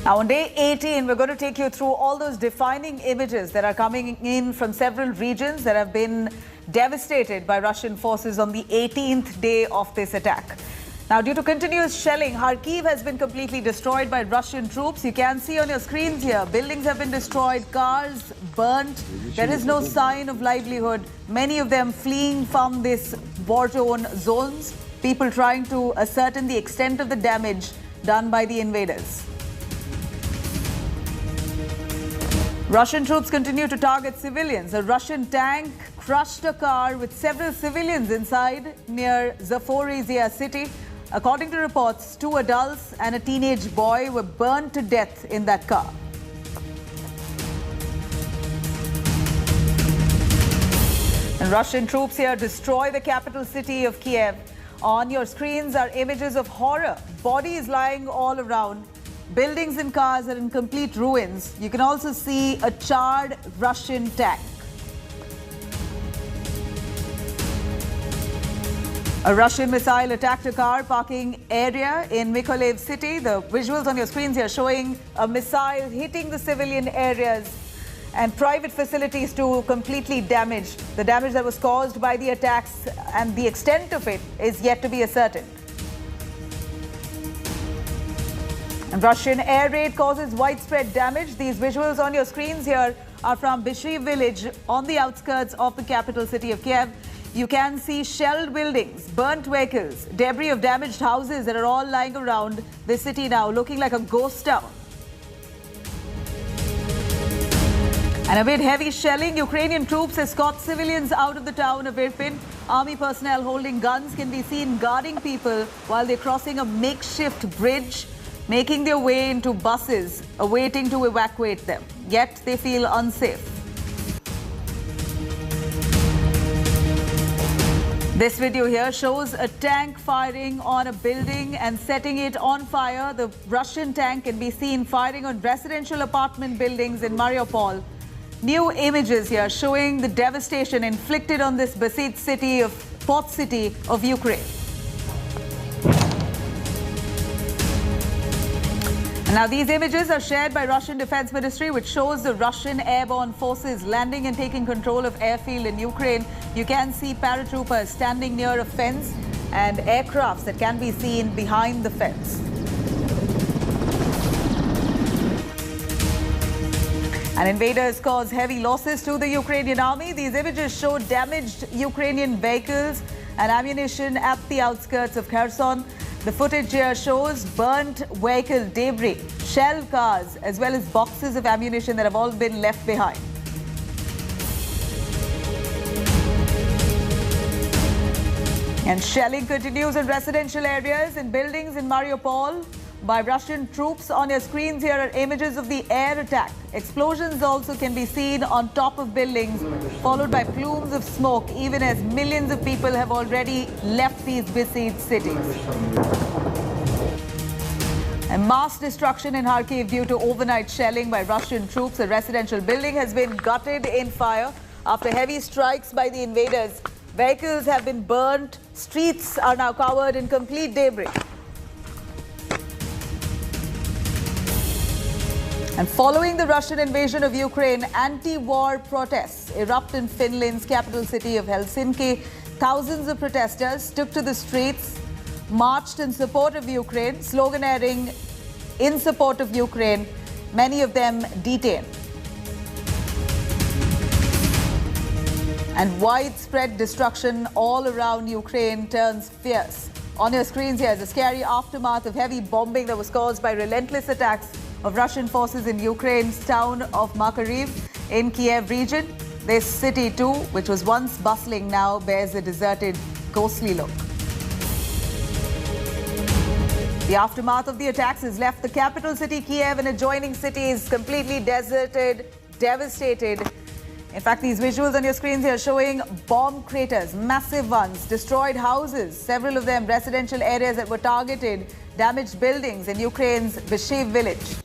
Now on day 18, we're going to take you through all those defining images that are coming in from several regions that have been devastated by Russian forces on the 18th day of this attack. Now, due to continuous shelling, Kyiv has been completely destroyed by Russian troops. You can see on your screens here, buildings have been destroyed, cars burnt. There is no sign of livelihood. Many of them fleeing from this war-torn zones. People trying to ascertain the extent of the damage done by the invaders. Russian troops continue to target civilians. A Russian tank crushed a car with several civilians inside near Zaporizhzhia city. According to reports, 2 adults and a teenage boy were burned to death in that car. And Russian troops here destroy the capital city of Kyiv. On your screens are images of horror. Bodies lying all around. Buildings and cars are in complete ruins. You can also see a charred Russian tank. A Russian missile attacked a car parking area in Mykolaiv city. The visuals on your screens here showing a missile hitting the civilian areas and private facilities to completely damaged. The damage that was caused by the attacks and the extent of it is yet to be ascertained. And Russian air raid causes widespread damage. These visuals on your screens here are from Bishiv village on the outskirts of the capital city of Kyiv. You can see shelled buildings, burnt vehicles, debris of damaged houses that are all lying around the city now, looking like a ghost town. And amid heavy shelling, Ukrainian troops escort civilians out of the town of Irpin. Army personnel holding guns can be seen guarding people while they're crossing a makeshift bridge, making their way into buses, awaiting to evacuate them. Yet they feel unsafe. This video here shows a tank firing on a building and setting it on fire. The Russian tank can be seen firing on residential apartment buildings in Mariupol. New images here showing the devastation inflicted on this besieged city of port city of Ukraine. Now, these images are shared by Russian Defense Ministry, which shows the Russian airborne forces landing and taking control of airfield in Ukraine. You can see paratroopers standing near a fence and aircrafts that can be seen behind the fence. And invaders cause heavy losses to the Ukrainian army. These images show damaged Ukrainian vehicles and ammunition at the outskirts of Kherson. The footage here shows burnt vehicle debris, shell cars, as well as boxes of ammunition that have all been left behind. And shelling continues in residential areas and buildings in Mariupol by Russian troops. On your screens here are images of the air attack. Explosions also can be seen on top of buildings, followed by plumes of smoke, even as millions of people have already left these besieged cities. And mass destruction in Kharkiv due to overnight shelling by Russian troops. A residential building has been gutted in fire after heavy strikes by the invaders. Vehicles have been burnt. Streets are now covered in complete debris. And following the Russian invasion of Ukraine, anti-war protests erupt in Finland's capital city of Helsinki. Thousands of protesters took to the streets, marched in support of Ukraine, sloganeering in support of Ukraine, many of them detained. And widespread destruction all around Ukraine turns fierce. On your screens here is a scary aftermath of heavy bombing that was caused by relentless attacks of Russian forces in Ukraine's town of Mykolaiv in Kyiv region. This city too, which was once bustling, now bears a deserted, ghostly look. The aftermath of the attacks has left the capital city Kyiv and adjoining cities completely deserted, devastated. In fact, these visuals on your screens here showing bomb craters, massive ones, destroyed houses, several of them residential areas that were targeted, damaged buildings in Ukraine's Bishiv village.